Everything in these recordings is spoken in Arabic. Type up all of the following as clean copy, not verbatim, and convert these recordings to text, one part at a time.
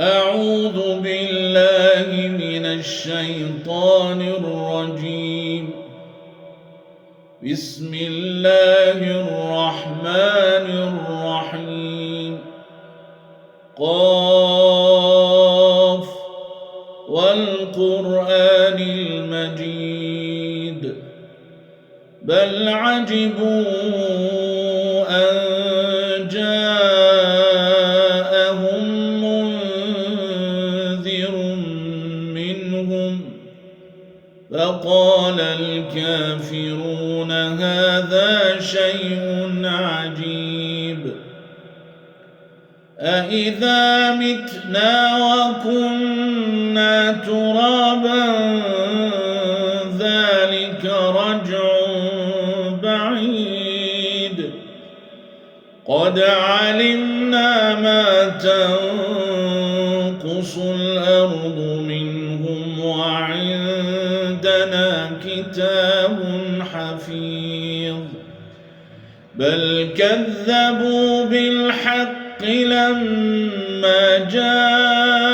أعوذ بالله من الشيطان الرجيم. بسم الله الرحمن الرحيم. قاف والقرآن المجيد بل عجبوا أن جاءهم منذر منهم فقال الكافرون هذا شيء عجيب أإذا متنا وكنا ترابا ذلك رجع بعيد قد علمنا ما تنقص الأرض منهم وعندنا كتاب حفيظ بل كذبوا بالحق لما جاءهم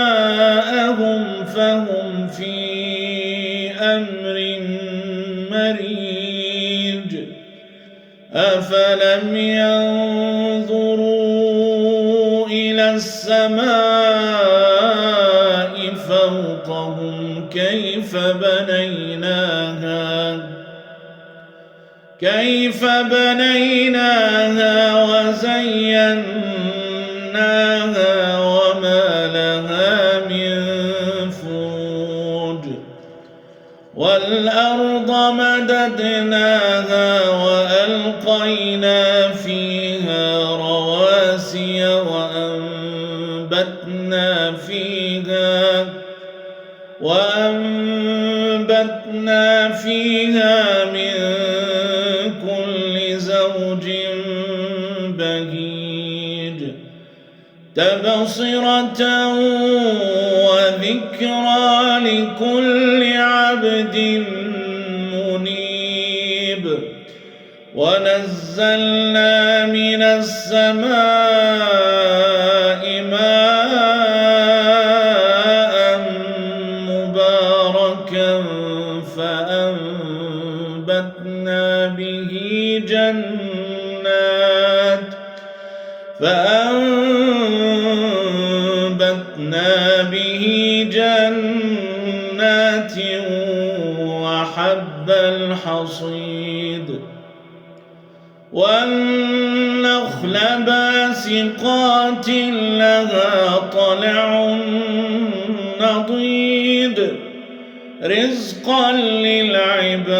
فهم في أمر مريج أفلم ينظروا إلى السماء فوقهم كيف بنيناها وزيناها وما لها من فروج والأرض مددناها وألقينا فيها رواسي وأنبتنا فيها من كل زوج بهيج تبصرة وذكرى لكل عبد منيب ونزلنا من السماء ماء مباركا فأنبتنا به جنات وحب الحصيد والنخل باسقات لها طلع نضيد رزقا للعباد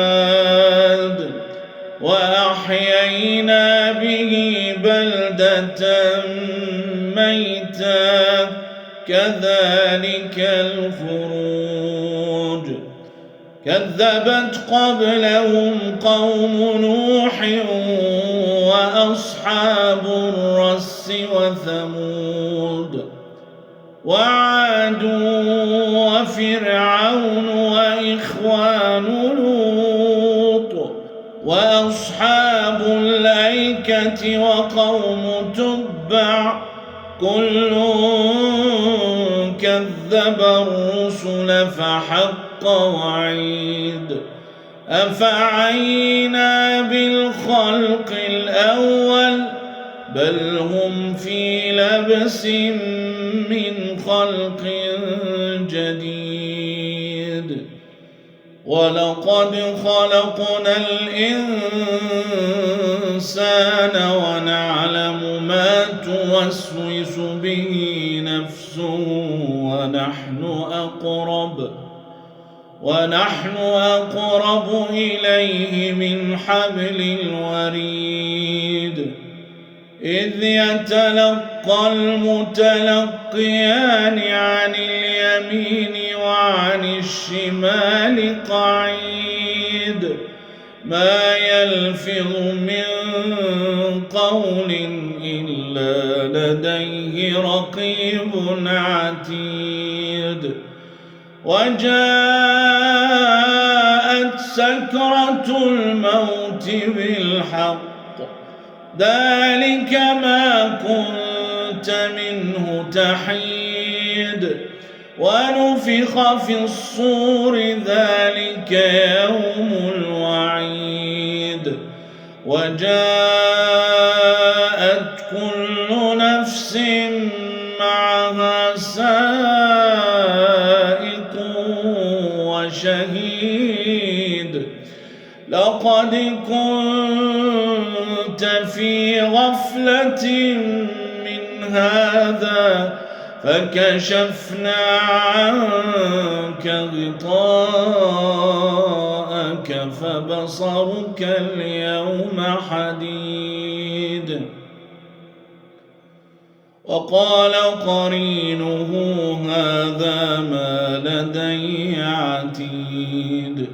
وأحيينا به بلدة ميتا كذلك الخروج كذبت قبلهم قوم نوح وأصحاب الرس وثمود وعاد وفرعون وإخوان لوط وأصحاب الأيكة وقوم تبع كل كذب الرسل فحق وعيد أفعينا بالخلق الأول بل هم في لبس من خلق جديد ولقد خلقنا الإنسان ونعلم ما توسوس به نفسه ونحن أقرب إليه من حبل الوريد إذ يتلقى المتلقيان عن اليمين وعن الشمال قعيد ما يلفظ من قول إلا لديه رقيب عتيد وجاءت سكرة الموت بالحق ذلك ما كنت منه تحيد ونفخ في الصور ذلك يوم الوعيد وجاءت كل نفس معها سائق وشهيد لقد كنت في غفلة من هذا فكشفنا عنك غطاءك فبصرك اليوم حديد وقال قرينه هذا ما لدي عتيد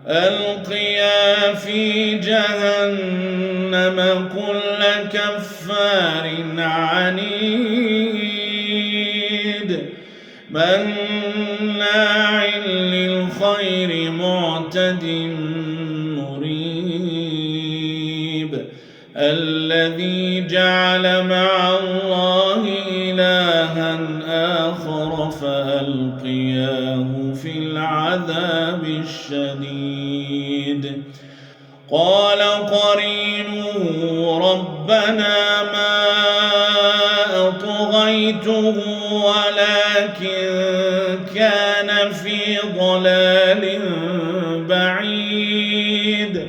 ألقيا في جهنم كل كفار عنيد مناع للخير معتد مريب الذي جعل مع الله إلها آخر فألقياه في العذاب الشديد قال قرينه ربنا ما أطغيته ولكن كان في ضلال بعيد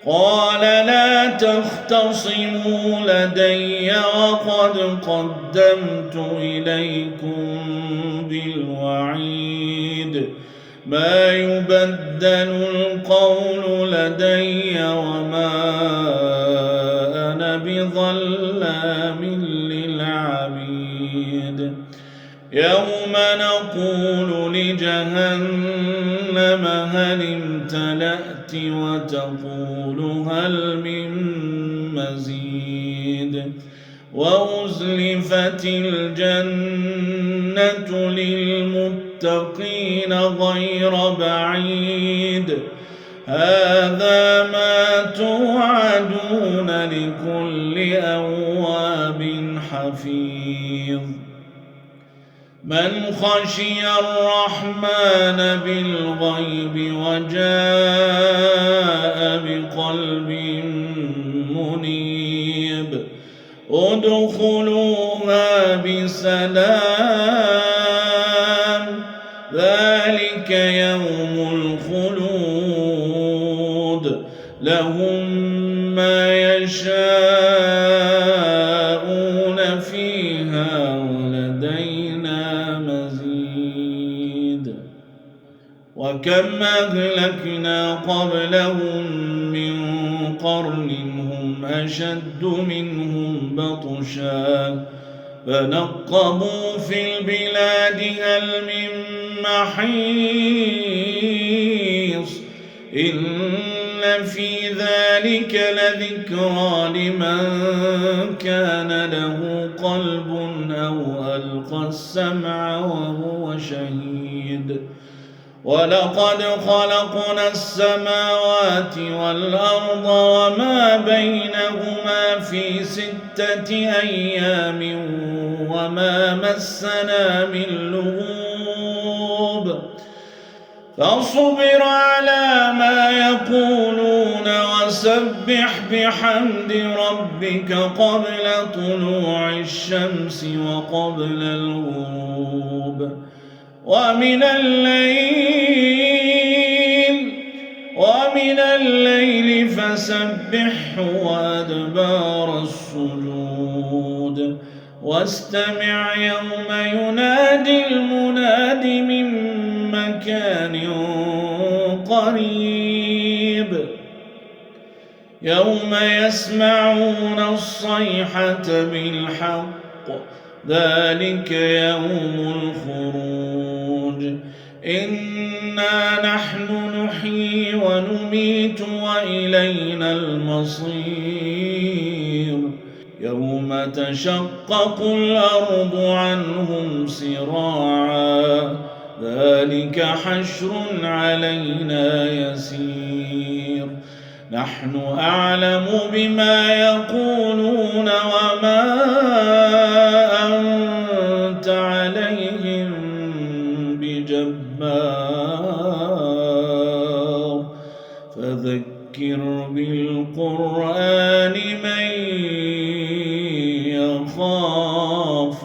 قال لا تختصموا لدي وقد قدمت إليكم بالوعيد ما يبدل القول لدي وما أنا بظلام للعبيد يوم نقول لجهنم هل امتلأت وتقول هل من مزيد وأزلفت الجنة للمتقين غير بعيد هذا ما توعدون لكل أواب حفيظ من خشي الرحمن بالغيب وجاء بقلب منيب ادخلوها بسلام ذلك يوم الخلود لهم ما يشاءون فيها ولدينا مزيد وكم أهلكنا قبلهم من قرن هم أشد منهم بطشا فنقبوا في البلاد هل من محيص إن في ذلك لذكرى لمن كان له قلب أو ألقى السمع وهو شهيد ولقد خلقنا السماوات والأرض وما بينهما في 6 أيام وما مسنا من لغوب فاصبر على ما يقولون وسبح بحمد ربك قبل طلوع الشمس وقبل الغروب ومن الليل فسبحه وأدبار السجود واستمع يوم ينادي المناد من مكان قريب يوم يسمعون الصيحة بالحق ذلك يوم الخروج إنا نحن نحيي ونميت وإلينا المصير يوم تشقق الأرض عنهم سراعا ذلك حشر علينا يسير نحن أعلم بما يقولون وما أنت أنت عليهم بجبار فذكر بالقرآن من يخاف